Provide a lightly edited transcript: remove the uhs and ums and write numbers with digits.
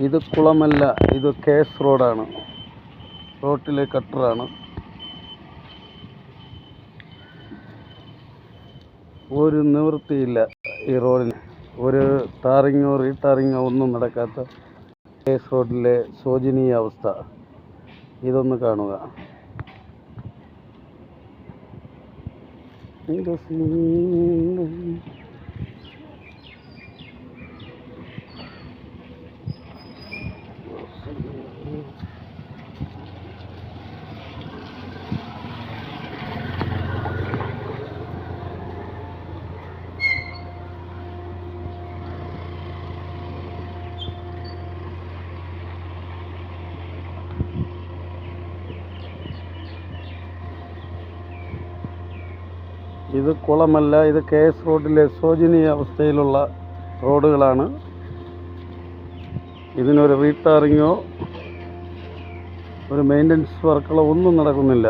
ഇത് കുളമല്ല, ഇത് കേസ് റോഡാണ്. റോട്ടിലെ കട്ടറാണ്. ഒരു നിവൃത്തിയില്ല ഈ റോഡിന്. ഒരു ടാറിങ്ങോ റീടാറിങ്ങോ ഒന്നും നടക്കാത്ത കേസ് റോഡിലെ ശോചനീയ അവസ്ഥ ഇതൊന്ന് കാണുക. ഇത് കുളമല്ല, ഇത് കേസ് റോഡിലെ ശോചനീയ അവസ്ഥയിലുള്ള റോഡുകളാണ്. ഇതിനൊരു റീടാറിങ്ങോ ഒരു മെയിൻ്റനൻസ് വർക്കുകളോ ഒന്നും നടക്കുന്നില്ല.